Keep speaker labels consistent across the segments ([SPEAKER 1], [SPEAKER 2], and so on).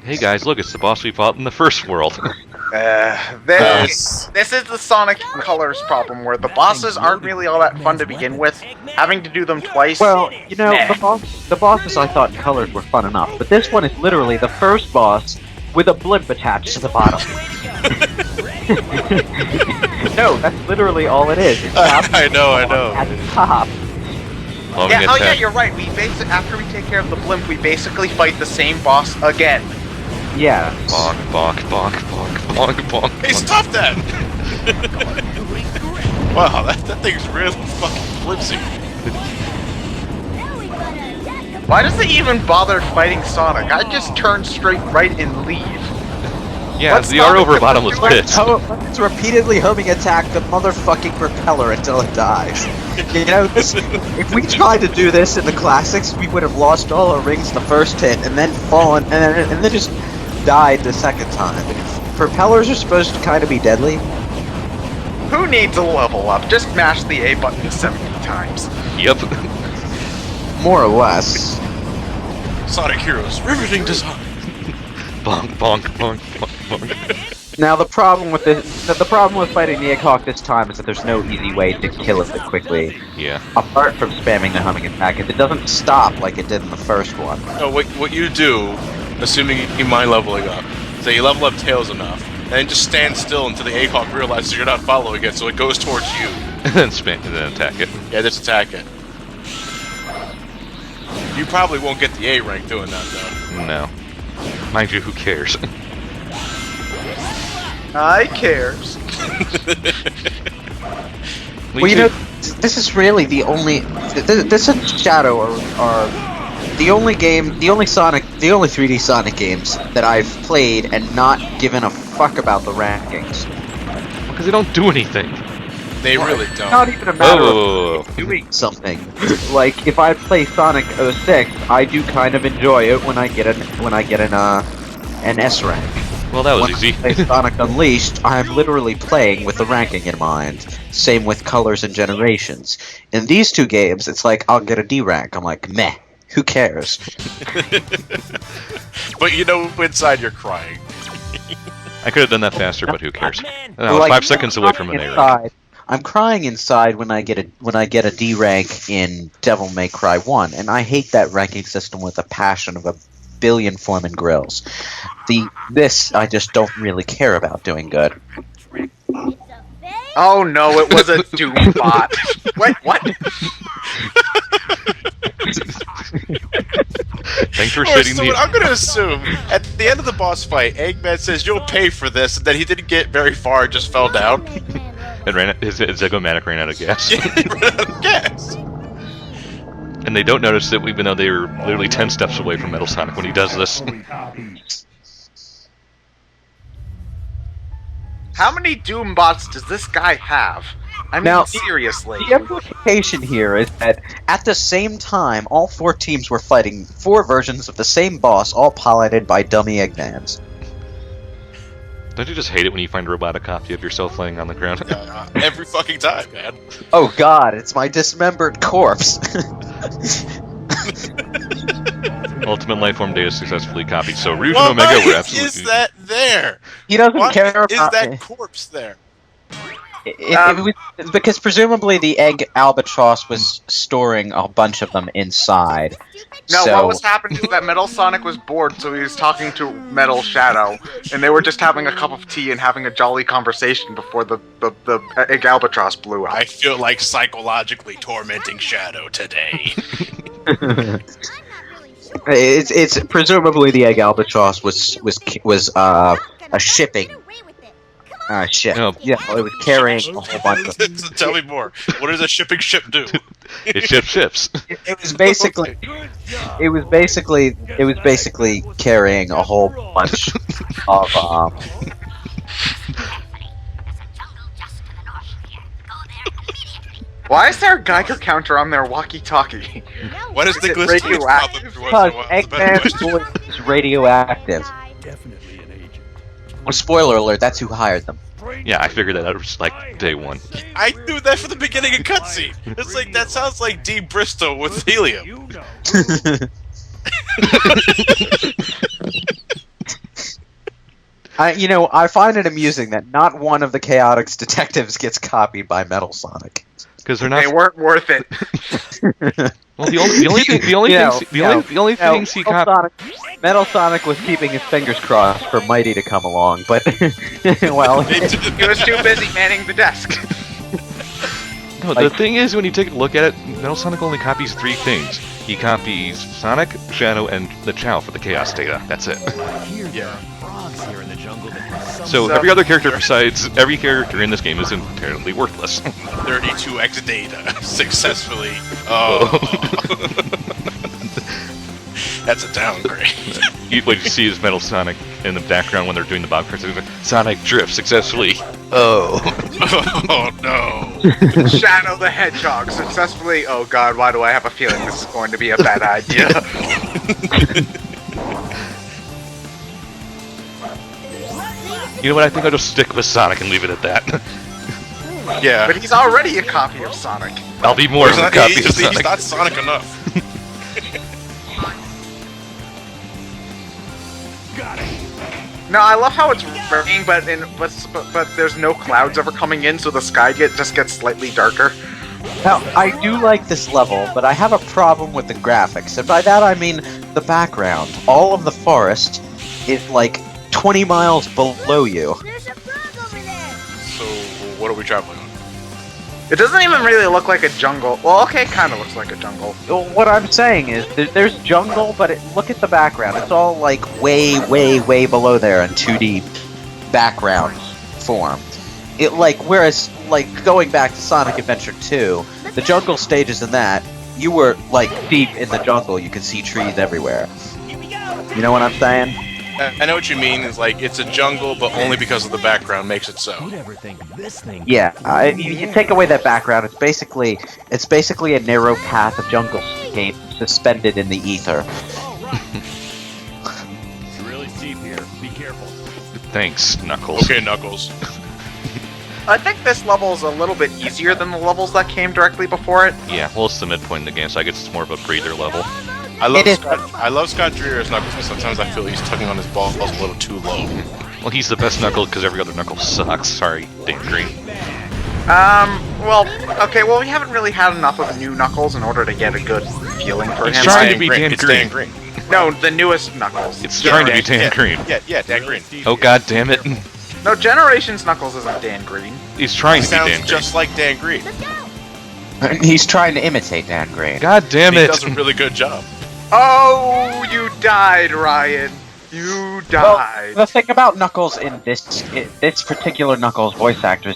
[SPEAKER 1] Hey guys, look, it's the boss we fought in the first world.
[SPEAKER 2] This is the Sonic Colors problem, where the bosses aren't really all that fun to begin with. Having to do them twice.
[SPEAKER 3] Well, you know,
[SPEAKER 2] Nah.
[SPEAKER 3] the bosses I thought in Colors were fun enough, but this one is literally the first boss with a blimp attached to the bottom. No, that's literally all it is. It's
[SPEAKER 4] I know.
[SPEAKER 3] at the top.
[SPEAKER 1] Foaming
[SPEAKER 2] Yeah,
[SPEAKER 1] attack.
[SPEAKER 2] you're right. After we take care of the blimp, we basically fight the same boss again.
[SPEAKER 3] Yeah.
[SPEAKER 1] Bonk, bonk, bonk, bonk, bonk, bonk.
[SPEAKER 4] Hey,
[SPEAKER 1] bonk.
[SPEAKER 4] stop that! Wow, that thing's really fucking flimsy.
[SPEAKER 2] Why does it even bother fighting Sonic? I just turn straight right and leave.
[SPEAKER 1] Yeah,
[SPEAKER 2] What's
[SPEAKER 1] they are
[SPEAKER 2] Sonic
[SPEAKER 1] over bottomless
[SPEAKER 2] doing?
[SPEAKER 1] pits.
[SPEAKER 5] Let's repeatedly homing attack the motherfucking propeller until it dies. You know, if we tried to do this in the classics, we would have lost all our rings the first hit, and then fallen, and then just died the second time. Propellers are supposed to kind of be deadly.
[SPEAKER 2] Who needs a level up? Just mash the A button 70 times.
[SPEAKER 1] Yep.
[SPEAKER 5] More or less.
[SPEAKER 4] Sonic Heroes, riveting design.
[SPEAKER 1] Bonk, bonk, bonk, bonk, bonk.
[SPEAKER 3] Now the problem with the problem with fighting the Egghawk this time is that there's no easy way to kill it quickly.
[SPEAKER 1] Yeah.
[SPEAKER 3] Apart from spamming the humming attack, it doesn't stop like it did in the first one.
[SPEAKER 4] No, what you do, assuming you mind leveling up, so you level up Tails enough, and then just stand still until the Egghawk realizes you're not following it, so it goes towards you.
[SPEAKER 1] And then spam and then attack it.
[SPEAKER 4] Yeah, just attack it. You probably won't get the A rank doing that, though.
[SPEAKER 1] No. Mind you, who cares?
[SPEAKER 2] I cares.
[SPEAKER 5] Well, you know, this is really the only. This and Shadow are the only game, the only 3D Sonic games that I've played and not given a fuck about the rankings.
[SPEAKER 1] Because they don't do anything.
[SPEAKER 4] They really don't.
[SPEAKER 3] Not even a matter
[SPEAKER 1] Oh.
[SPEAKER 3] of doing something. Like if I play Sonic 06, I do kind of enjoy it when I get an S rank.
[SPEAKER 1] Well, that was
[SPEAKER 5] When
[SPEAKER 1] easy.
[SPEAKER 5] I play Sonic Unleashed, I'm literally playing with the ranking in mind. Same with Colors and Generations. In these two games, it's like I'll get a D rank. I'm like, meh, who cares?
[SPEAKER 4] But you know, inside you're crying.
[SPEAKER 1] I could have done that faster, but who cares? I was
[SPEAKER 5] Like,
[SPEAKER 1] 5 seconds away from an A rank.
[SPEAKER 5] inside- I'm crying inside when I get a D rank in Devil May Cry 1, and I hate that ranking system with a passion of a billion Foreman grills. This I just don't really care about doing good.
[SPEAKER 2] Oh no, it was a Doom bot. Wait, what?
[SPEAKER 1] Thanks for
[SPEAKER 4] Or
[SPEAKER 1] shitting
[SPEAKER 4] so
[SPEAKER 1] the.
[SPEAKER 4] I'm gonna assume at the end of the boss fight, Eggman says you'll pay for this, and then he didn't get very far, just fell down.
[SPEAKER 1] It ran. His Zegomatic ran out of gas.
[SPEAKER 4] He ran out of gas.
[SPEAKER 1] And they don't notice that even though they were literally 10 steps away from Metal Sonic when he does this.
[SPEAKER 2] How many Doom bots does this guy have? I mean,
[SPEAKER 5] Now-
[SPEAKER 2] seriously.
[SPEAKER 5] The implication here is that at the same time, all four teams were fighting four versions of the same boss, all piloted by dummy Eggmans.
[SPEAKER 1] Don't you just hate it when you find a robotic copy of yourself laying on the ground?
[SPEAKER 4] Every fucking time, man.
[SPEAKER 5] Oh god, it's my dismembered corpse!
[SPEAKER 1] Ultimate Lifeform data successfully copied. So Rouge
[SPEAKER 4] Why
[SPEAKER 1] and Omega were absolutely.
[SPEAKER 4] is that there?
[SPEAKER 5] He doesn't
[SPEAKER 4] Why
[SPEAKER 5] care
[SPEAKER 4] is
[SPEAKER 5] about
[SPEAKER 4] that corpse there?
[SPEAKER 5] It's because presumably the egg albatross was storing a bunch of them inside.
[SPEAKER 2] No,
[SPEAKER 5] so,
[SPEAKER 2] what was happening is that Metal Sonic was bored, so he was talking to Metal Shadow, and they were just having a cup of tea and having a jolly conversation before the egg albatross blew up.
[SPEAKER 4] I feel like psychologically tormenting Shadow today.
[SPEAKER 5] it's presumably the egg albatross was a shipping ship.
[SPEAKER 1] No.
[SPEAKER 5] Yeah, it was carrying a whole bunch of.
[SPEAKER 4] Tell me more. What does a shipping ship do?
[SPEAKER 1] It ships ships.
[SPEAKER 5] It was basically carrying a whole bunch of
[SPEAKER 2] Why is there a Geiger counter on their walkie-talkie?
[SPEAKER 4] What is the
[SPEAKER 2] Is it
[SPEAKER 4] glitch pop up
[SPEAKER 2] radioactive?
[SPEAKER 4] every once in
[SPEAKER 5] Because
[SPEAKER 4] a while? It's a better
[SPEAKER 5] Eggman's
[SPEAKER 4] question.
[SPEAKER 5] voice is radioactive. Well, spoiler alert, that's who hired them.
[SPEAKER 1] Yeah, I figured that out just like day one.
[SPEAKER 4] I knew that from the beginning of cutscene. It's like that sounds like Dee Bristow with helium.
[SPEAKER 5] I find it amusing that not one of the Chaotix detectives gets copied by Metal Sonic.
[SPEAKER 1] Because they're not.
[SPEAKER 2] They weren't worth it.
[SPEAKER 1] Well, the only things he copied.
[SPEAKER 3] Metal Sonic was keeping his fingers crossed for Mighty to come along, but well,
[SPEAKER 2] He was too busy manning the desk.
[SPEAKER 1] No, the thing is, when you take a look at it, Metal Sonic only copies 3 things. He copies Sonic, Shadow, and the Chow for the Chaos data. That's it.
[SPEAKER 4] Yeah.
[SPEAKER 1] So every other character besides every character in this game is entirely worthless.
[SPEAKER 4] 32x data successfully. Oh. That's a downgrade.
[SPEAKER 1] What you see is Metal Sonic in the background when they're doing the Bob cards. Sonic drift successfully. Oh.
[SPEAKER 4] Oh no.
[SPEAKER 2] Shadow the Hedgehog successfully. Oh god, why do I have a feeling this is going to be a bad idea?
[SPEAKER 1] You know what? I think I'll just stick with Sonic and leave it at that.
[SPEAKER 4] Yeah.
[SPEAKER 2] But he's already a copy of Sonic.
[SPEAKER 1] I'll be more
[SPEAKER 4] He's
[SPEAKER 1] than a
[SPEAKER 4] not,
[SPEAKER 1] copy
[SPEAKER 4] he's,
[SPEAKER 1] of
[SPEAKER 4] he's
[SPEAKER 1] Sonic.
[SPEAKER 4] not Sonic enough.
[SPEAKER 2] No, I love how it's raining, but there's no clouds ever coming in, so the sky just gets slightly darker.
[SPEAKER 5] Now, I do like this level, but I have a problem with the graphics, and by that I mean the background. All of the forest is like 20 miles below you.
[SPEAKER 4] So, what are we traveling on?
[SPEAKER 2] It doesn't even really look like a jungle. Well, okay, it kind of looks like a jungle.
[SPEAKER 3] well, what I'm saying is there's jungle, but look at the background. It's all like
[SPEAKER 5] Way, way, way below there in 2D background form. It whereas going back to Sonic Adventure 2, the jungle stages in that, you were like deep in the jungle, you could see trees everywhere. You know what I'm saying?
[SPEAKER 4] I know what you mean. It's like it's a jungle, but only because of the background makes it so.
[SPEAKER 3] yeah. You take away that background, it's basically a narrow path of jungle scape suspended in the ether.
[SPEAKER 6] It's really steep here. Be careful.
[SPEAKER 1] Thanks, Knuckles.
[SPEAKER 4] Okay, Knuckles.
[SPEAKER 2] I think this level is a little bit easier than the levels that came directly before it.
[SPEAKER 1] Yeah, well, it's the midpoint in the game, so I guess it's more of a breather level.
[SPEAKER 4] I love
[SPEAKER 5] It is-
[SPEAKER 4] Scott Dreer as Knuckles, but sometimes I feel he's tugging on his balls a little too low.
[SPEAKER 1] Well, he's the best Knuckles because every other Knuckles sucks. Sorry, Dan Green.
[SPEAKER 2] Well, okay, well, we haven't really had enough of new Knuckles in order to get a good feeling for
[SPEAKER 1] It's
[SPEAKER 2] him.
[SPEAKER 1] trying to be Dan
[SPEAKER 4] It's
[SPEAKER 1] Green.
[SPEAKER 4] Dan Green.
[SPEAKER 2] No, the newest Knuckles.
[SPEAKER 1] It's trying to be Dan Green.
[SPEAKER 4] Yeah, Dan Green.
[SPEAKER 1] Oh god damn it.
[SPEAKER 2] No, Generations Knuckles isn't Dan Green.
[SPEAKER 1] He's trying
[SPEAKER 4] He
[SPEAKER 1] to be Dan
[SPEAKER 4] sounds
[SPEAKER 1] Green.
[SPEAKER 4] just like Dan Green.
[SPEAKER 5] He's trying to imitate Dan Green.
[SPEAKER 1] God damn
[SPEAKER 4] He
[SPEAKER 1] it.
[SPEAKER 4] does a really good job.
[SPEAKER 2] Oh, you died, Ryan. You
[SPEAKER 5] Well,
[SPEAKER 2] died.
[SPEAKER 5] the thing about Knuckles in this particular Knuckles voice actor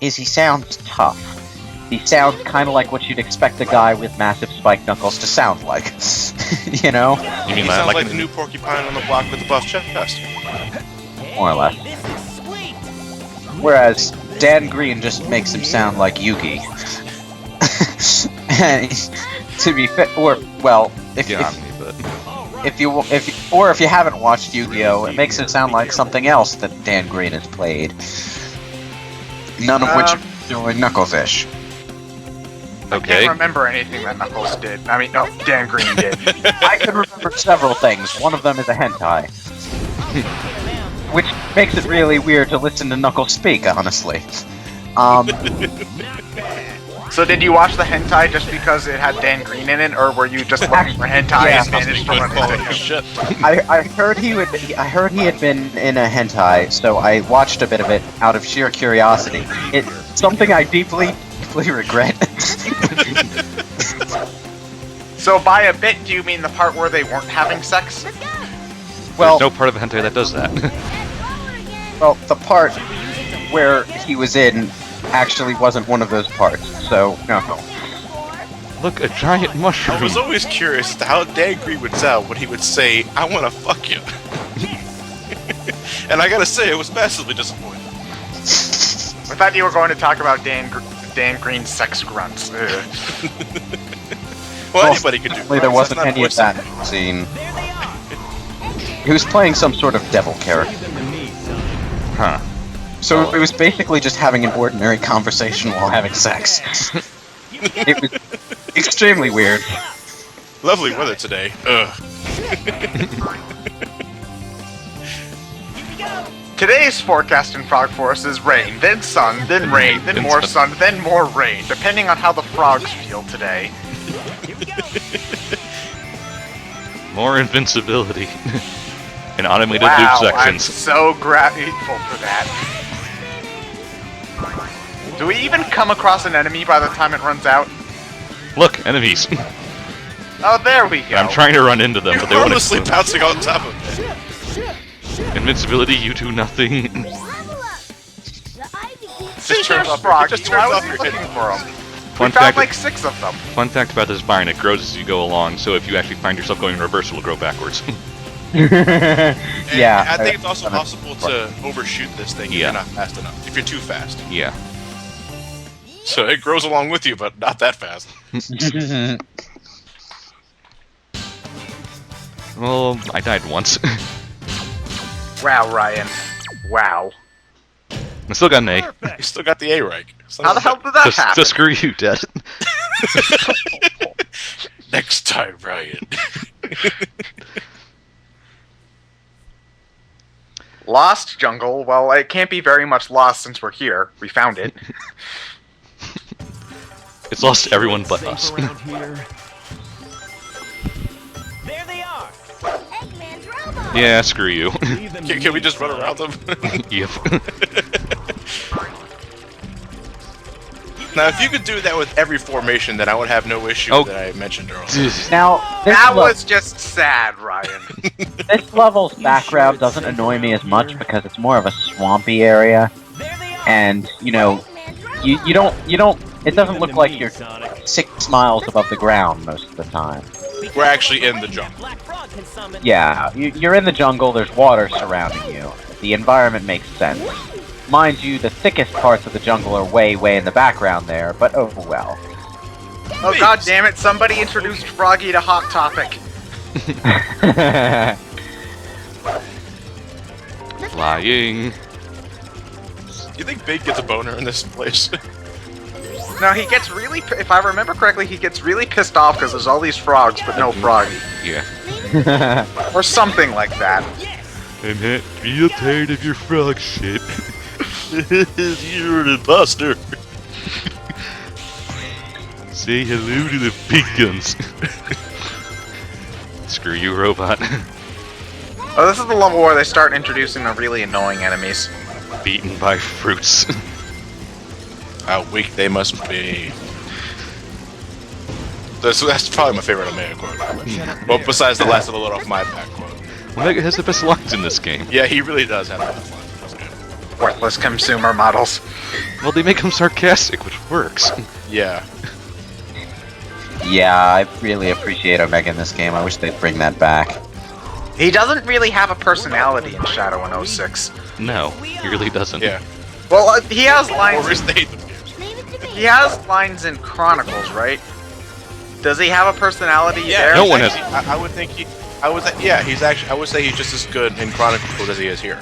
[SPEAKER 5] is he sounds tough. He sounds kind of like what you'd expect a guy with massive spiked knuckles to sound like. You know?
[SPEAKER 1] You
[SPEAKER 4] He
[SPEAKER 1] mean
[SPEAKER 4] sounds
[SPEAKER 1] like
[SPEAKER 4] like the new porcupine on the block with the buff chest.
[SPEAKER 5] More or less. Whereas Dan Green just makes him sound like Yugi. And to be fair, if you haven't watched Yu-Gi-Oh, it makes it sound like something else that Dan Green has played. None of which are doing Knuckles-ish.
[SPEAKER 2] I
[SPEAKER 1] Okay.
[SPEAKER 2] can't remember anything that Knuckles did. I mean, no, Dan Green did.
[SPEAKER 5] I can remember several things. One of them is a hentai. Which makes it really weird to listen to Knuckles speak, honestly.
[SPEAKER 2] So did you watch the hentai just because it had Dan Green in it, or were you just looking for hentai
[SPEAKER 5] Yeah,
[SPEAKER 2] and managed to
[SPEAKER 4] Good
[SPEAKER 2] run
[SPEAKER 4] quality
[SPEAKER 2] into him?
[SPEAKER 4] shit.
[SPEAKER 5] I heard he had been in a hentai, so I watched a bit of it out of sheer curiosity. It's something I deeply regret.
[SPEAKER 2] So by a bit, do you mean the part where they weren't having sex?
[SPEAKER 5] Well,
[SPEAKER 1] There's no part of hentai that does that.
[SPEAKER 5] well, the part where he was in actually wasn't one of those parts, so no.
[SPEAKER 1] Look, a giant
[SPEAKER 4] I
[SPEAKER 1] mushroom.
[SPEAKER 4] was always curious as to how Dan Green would sound when he would say, "I want to fuck you," and I gotta say, it was massively disappointing.
[SPEAKER 2] I thought you were going to talk about Dan Green's sex grunts. Ugh.
[SPEAKER 4] Well, anybody could do.
[SPEAKER 5] Apparently there
[SPEAKER 4] grunts,
[SPEAKER 5] wasn't
[SPEAKER 4] that's not
[SPEAKER 5] any of
[SPEAKER 4] voice
[SPEAKER 5] that
[SPEAKER 4] acting.
[SPEAKER 5] scene. He was playing some sort of devil character.
[SPEAKER 1] Huh.
[SPEAKER 5] So it was basically just having an ordinary conversation while having sex. It was extremely weird.
[SPEAKER 4] Lovely weather today. Ugh.
[SPEAKER 2] Today's forecast in Frog Forest is rain, then sun, then rain, then more sun, then more rain, depending on how the frogs feel today.
[SPEAKER 1] More invincibility. And automated
[SPEAKER 2] Wow,
[SPEAKER 1] loop
[SPEAKER 2] I'm
[SPEAKER 1] sections.
[SPEAKER 2] so grateful for that. Do we even come across an enemy by the time it runs out?
[SPEAKER 1] Look, enemies.
[SPEAKER 2] Oh, there we go.
[SPEAKER 1] I'm trying to run into them,
[SPEAKER 4] You're
[SPEAKER 1] but they won't
[SPEAKER 4] harmlessly
[SPEAKER 1] explode.
[SPEAKER 4] bouncing on top of it.
[SPEAKER 1] Invincibility, you do nothing.
[SPEAKER 2] See,
[SPEAKER 4] turns
[SPEAKER 2] there's
[SPEAKER 4] off-
[SPEAKER 2] frogs.
[SPEAKER 4] it just
[SPEAKER 2] Why
[SPEAKER 4] turns
[SPEAKER 2] was
[SPEAKER 4] off
[SPEAKER 2] he
[SPEAKER 4] your
[SPEAKER 2] looking
[SPEAKER 4] hit.
[SPEAKER 2] for them?
[SPEAKER 1] Fun
[SPEAKER 2] We found
[SPEAKER 1] fact,
[SPEAKER 2] like 6 of them.
[SPEAKER 1] fun fact about this vine, it grows as you go along, so if you actually find yourself going in reverse, it'll grow backwards.
[SPEAKER 4] And
[SPEAKER 5] Yeah,
[SPEAKER 4] I think it's also possible to overshoot this thing if
[SPEAKER 1] Yeah.
[SPEAKER 4] you're not fast enough. If you're too fast.
[SPEAKER 1] Yeah.
[SPEAKER 4] So it grows along with you, but not that fast.
[SPEAKER 1] Well, I died once.
[SPEAKER 2] Wow, Ryan. Wow.
[SPEAKER 1] I still got an A.
[SPEAKER 4] You still got the A rank.
[SPEAKER 2] How the hell did that happen?
[SPEAKER 1] So screw you, Dad.
[SPEAKER 4] Next time, Ryan.
[SPEAKER 2] Lost jungle? Well, it can't be very much lost since we're here. We found it.
[SPEAKER 1] It's lost to everyone but us.
[SPEAKER 6] Around here. There they are.
[SPEAKER 1] Yeah, screw you.
[SPEAKER 6] Leave them
[SPEAKER 4] Can we just run around them?
[SPEAKER 1] Yep.
[SPEAKER 4] Now, if you could do that with every formation, then I would have no issue
[SPEAKER 1] Oh.
[SPEAKER 4] that I mentioned earlier.
[SPEAKER 5] Now,
[SPEAKER 2] That was just sad, Ryan.
[SPEAKER 5] this level's background doesn't annoy me as much because it's more of a swampy area, and you know, you don't. It doesn't look like you're 6 miles above the ground most of the time.
[SPEAKER 4] We're actually in the jungle.
[SPEAKER 5] Yeah, you're in the jungle. There's water surrounding you. The environment makes sense. Mind you, the thickest parts of the jungle are way in the background there, but oh well.
[SPEAKER 2] Oh god damn it, somebody introduced Froggy to Hot Topic.
[SPEAKER 1] Flying.
[SPEAKER 4] You think Big gets a boner in this place?
[SPEAKER 2] No, he gets really, if I remember correctly, he gets really pissed off because there's all these frogs, but no Froggy.
[SPEAKER 1] Yeah.
[SPEAKER 2] Or something like that.
[SPEAKER 1] I'm real tired of your frog shit.
[SPEAKER 4] You're an imposter.
[SPEAKER 1] Say hello to the big guns. Screw you, robot.
[SPEAKER 2] Oh, this is the level where they start introducing the really annoying enemies.
[SPEAKER 1] Beaten by fruits.
[SPEAKER 4] How weak they must be. That's probably my favorite Omega quote. Well, besides the last of the load off my back quote.
[SPEAKER 1] Omega has the best lines in this game.
[SPEAKER 4] Yeah, he really does have that fun. That's good.
[SPEAKER 2] Worthless consumer models.
[SPEAKER 1] Well, they make him sarcastic, which works.
[SPEAKER 4] Yeah.
[SPEAKER 5] Yeah, I really appreciate Omega in this game. I wish they'd bring that back.
[SPEAKER 2] He doesn't really have a personality in Shadow in 06.
[SPEAKER 1] No, he really doesn't.
[SPEAKER 4] Yeah.
[SPEAKER 2] Well, he has
[SPEAKER 4] Or
[SPEAKER 2] lines.
[SPEAKER 4] is they the games.
[SPEAKER 2] He has lines in Chronicles, right? Does he have a personality there?
[SPEAKER 1] No one has-
[SPEAKER 4] I would think he. I would. Yeah, he's actually. I would say he's just as good in Chronicles as he is here.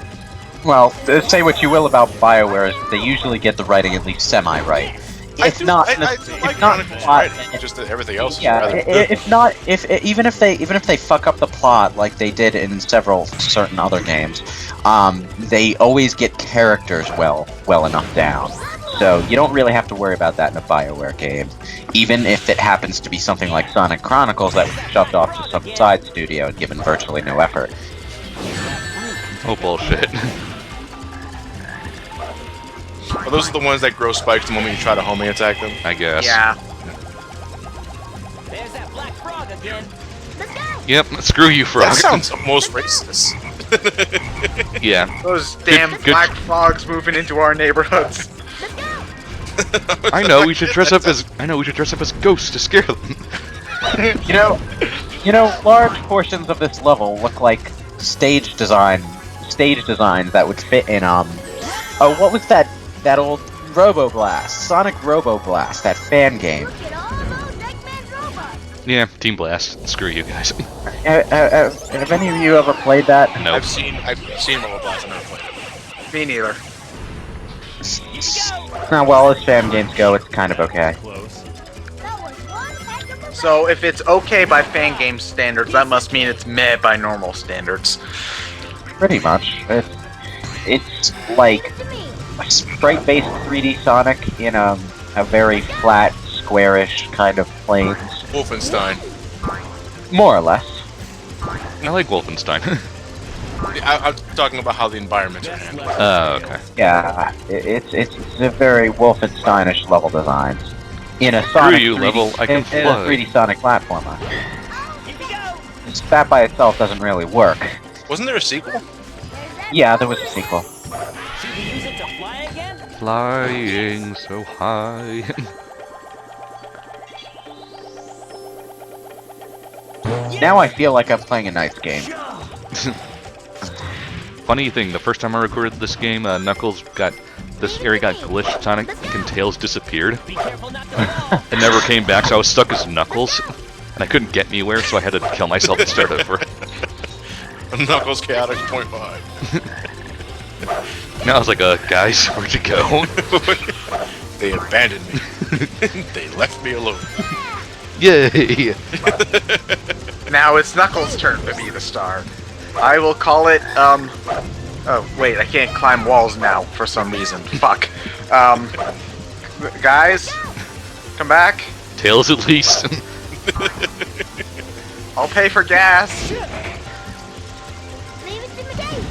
[SPEAKER 5] Well, say what you will about BioWare, is they usually get the writing at least semi-right. If not,
[SPEAKER 4] I do like
[SPEAKER 5] if not
[SPEAKER 4] Chronicles,
[SPEAKER 5] plot,
[SPEAKER 4] right? Just that everything else is
[SPEAKER 5] yeah.
[SPEAKER 4] rather good.
[SPEAKER 5] If not, even if they fuck up the plot like they did in several certain other games, they always get characters well enough down. So you don't really have to worry about that in a BioWare game, even if it happens to be something like Sonic Chronicles that was shoved off to some side studio and given virtually no effort.
[SPEAKER 1] Oh, bullshit.
[SPEAKER 4] Are those the ones that grow spikes the moment you try to homing attack them?
[SPEAKER 1] I guess.
[SPEAKER 2] Yeah.
[SPEAKER 6] There's that black frog again.
[SPEAKER 1] Yep, screw you, frog.
[SPEAKER 4] That sounds most racist.
[SPEAKER 1] Yeah.
[SPEAKER 2] Those damn
[SPEAKER 1] good-
[SPEAKER 2] black frogs moving into our neighborhoods.
[SPEAKER 1] I know, we should dress up as ghosts to scare them.
[SPEAKER 5] You know, large portions of this level look like stage designs that would fit in oh, what was that old Roboblast, Sonic Roboblast, that fan game.
[SPEAKER 1] Yeah, Team Blast. Screw you guys.
[SPEAKER 5] Have any of you ever played that?
[SPEAKER 1] No.
[SPEAKER 4] I've seen Robo Blast and never played it.
[SPEAKER 2] Me neither.
[SPEAKER 5] Well, as fan games go, it's kind of okay.
[SPEAKER 6] Close.
[SPEAKER 2] So if it's okay by fan game standards, that must mean it's meh by normal standards.
[SPEAKER 5] Pretty much.
[SPEAKER 3] It's like a sprite-based 3D Sonic in a very flat, squarish kind of plains.
[SPEAKER 4] Wolfenstein.
[SPEAKER 3] More or less.
[SPEAKER 1] I like Wolfenstein.
[SPEAKER 4] I'm talking about how the environments are handled.
[SPEAKER 1] Oh, okay.
[SPEAKER 3] Yeah, it's a very Wolfensteinish level designs. In a
[SPEAKER 1] Screw
[SPEAKER 3] Sonic
[SPEAKER 1] you,
[SPEAKER 3] 3D,
[SPEAKER 1] level, I can
[SPEAKER 3] in a
[SPEAKER 1] fly.
[SPEAKER 3] 3D Sonic platformer.
[SPEAKER 6] Here we go.
[SPEAKER 3] That by itself doesn't really work.
[SPEAKER 4] Wasn't there a sequel?
[SPEAKER 3] Yeah, there was a sequel.
[SPEAKER 6] Should we use it to fly again?
[SPEAKER 1] Flying so high.
[SPEAKER 3] Now I feel like I'm playing a nice game.
[SPEAKER 1] Funny thing, the first time I recorded this game, Knuckles this area got glitched, Sonic and Tails disappeared.
[SPEAKER 6] Be careful not to fall.
[SPEAKER 1] It never came back, so I was stuck as Knuckles. And I couldn't get anywhere, so I had to kill myself and start over.
[SPEAKER 4] Knuckles Chaotix 0.5.
[SPEAKER 1] Now I was like, guys, where'd you go?
[SPEAKER 4] They abandoned me. They left me alone.
[SPEAKER 1] Yay!
[SPEAKER 2] Now it's Knuckles' turn to be the star. I will call it, Oh, wait, I can't climb walls now for some reason. Fuck. Guys, come back.
[SPEAKER 1] Tails at least.
[SPEAKER 2] I'll pay for gas.
[SPEAKER 7] Leave it to the game.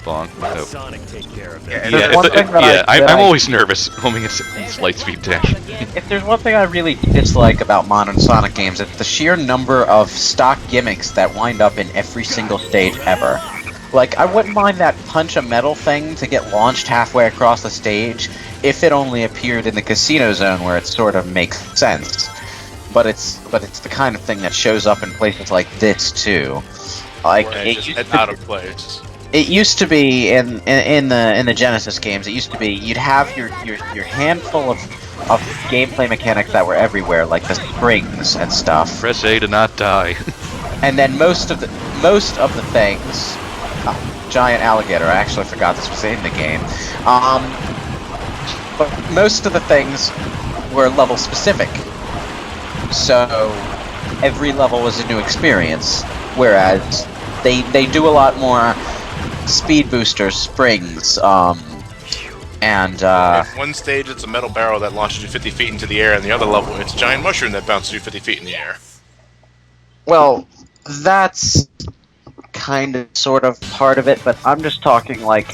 [SPEAKER 1] Bonk. Oh.
[SPEAKER 6] Sonic take care of it.
[SPEAKER 2] Yeah,
[SPEAKER 3] There's
[SPEAKER 1] Yeah,
[SPEAKER 3] one thing that
[SPEAKER 1] I'm always nervous homing a light speed dash.
[SPEAKER 3] If there's one thing I really dislike about modern Sonic games, it's the sheer number of stock gimmicks that wind up in every single stage ever. Like, I wouldn't mind that punch a metal thing to get launched halfway across the stage if it only appeared in the casino zone where it sort of makes sense. But it's the kind of thing that shows up in places like this too. Like
[SPEAKER 4] Where
[SPEAKER 3] it
[SPEAKER 4] it's
[SPEAKER 3] used
[SPEAKER 4] just
[SPEAKER 3] to
[SPEAKER 4] out of place.
[SPEAKER 3] It used to be in the Genesis games. It used to be you'd have your handful of gameplay mechanics that were everywhere, like the springs and stuff,
[SPEAKER 1] Press A to not die.
[SPEAKER 3] and then most of the things. Giant alligator. I actually forgot this was in the game. But most of the things were level specific, so every level was a new experience. Whereas they do a lot more speed boosters, springs, and
[SPEAKER 4] One stage it's a metal barrel that launches you 50 feet into the air, and the other level it's a giant mushroom that bounces you 50 feet in the air.
[SPEAKER 3] well, that's kind of sort of part of it. But I'm just talking like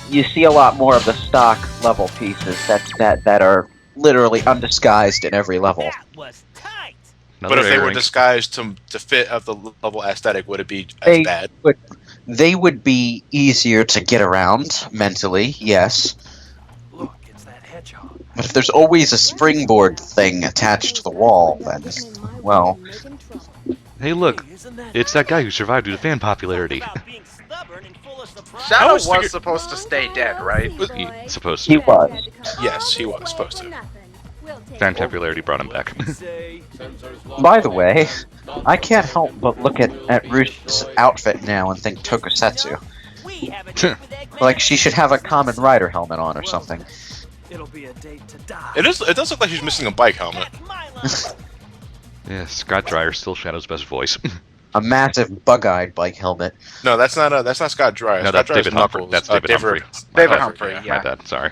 [SPEAKER 3] you see a lot more of the stock level pieces that are literally undisguised in every level.
[SPEAKER 6] That was tight.
[SPEAKER 4] But if they were
[SPEAKER 1] A-rank.
[SPEAKER 4] disguised to fit of the level aesthetic, would it be as
[SPEAKER 3] They
[SPEAKER 4] bad?
[SPEAKER 3] They would be easier to get around mentally, yes.
[SPEAKER 6] Look, it's that hedgehog.
[SPEAKER 3] But if there's always a springboard thing attached to the wall, then, well,
[SPEAKER 1] Hey, look,
[SPEAKER 6] Isn't that
[SPEAKER 1] it's that guy who survived due to fan popularity.
[SPEAKER 6] about being stubborn and full of surprise?
[SPEAKER 2] Shadow
[SPEAKER 4] was
[SPEAKER 2] was
[SPEAKER 4] figure-
[SPEAKER 2] supposed to stay dead, right?
[SPEAKER 1] He's supposed
[SPEAKER 3] he
[SPEAKER 1] to.
[SPEAKER 3] was.
[SPEAKER 4] Yes, he was supposed to.
[SPEAKER 1] Fan popularity brought him back.
[SPEAKER 6] Say,
[SPEAKER 3] By the way, I can't help but look at Ruth's outfit now and think Tokusatsu.
[SPEAKER 6] we have a date with Eggman.
[SPEAKER 3] Like she should have a Kamen Rider helmet on or something.
[SPEAKER 6] It'll be a date to die.
[SPEAKER 4] It does look like she's missing a bike helmet.
[SPEAKER 6] That's my line.
[SPEAKER 1] Yeah, Scott Dreyer still Shadow's best voice.
[SPEAKER 3] A massive bug-eyed bike helmet.
[SPEAKER 4] No, that's not Scott Dreyer.
[SPEAKER 1] No,
[SPEAKER 4] Scott
[SPEAKER 1] that's
[SPEAKER 4] Dreyer's
[SPEAKER 1] David Humphrey.
[SPEAKER 4] Knuckles.
[SPEAKER 1] That's David Humphrey.
[SPEAKER 2] David
[SPEAKER 1] My
[SPEAKER 2] Humphrey,
[SPEAKER 1] bad.
[SPEAKER 2] yeah.
[SPEAKER 1] My bad, sorry.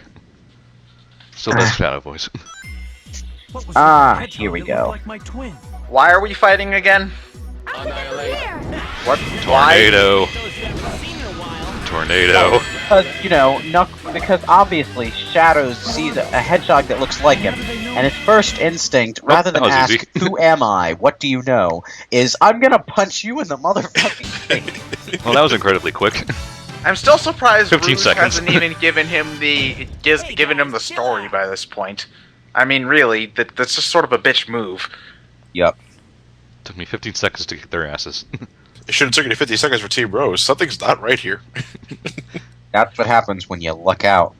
[SPEAKER 1] Still best Shadow voice.
[SPEAKER 6] What was
[SPEAKER 3] Ah,
[SPEAKER 6] that hedgehog
[SPEAKER 3] here we
[SPEAKER 6] that
[SPEAKER 3] go.
[SPEAKER 6] looked like my twin?
[SPEAKER 2] Why are we fighting again? What? Why?
[SPEAKER 1] Tornado.
[SPEAKER 6] Those you haven't seen in a while.
[SPEAKER 1] Tornado.
[SPEAKER 3] Because, you know, because obviously Shadow sees a hedgehog that looks like him, and his first instinct, rather than
[SPEAKER 1] that was
[SPEAKER 3] ask,
[SPEAKER 1] easy.
[SPEAKER 3] who am I, what do you know, is, I'm gonna punch you in the motherfucking face.
[SPEAKER 1] Well, that was incredibly quick.
[SPEAKER 2] I'm still surprised
[SPEAKER 1] 15
[SPEAKER 2] Rouge
[SPEAKER 1] seconds.
[SPEAKER 2] hasn't even given him the story by this point. I mean, really, that's just sort of a bitch move.
[SPEAKER 3] Yep.
[SPEAKER 1] Took me 15 seconds to kick their asses.
[SPEAKER 4] It should have taken you 50 seconds for Team Rose. Something's not right here.
[SPEAKER 3] That's what happens when you luck out.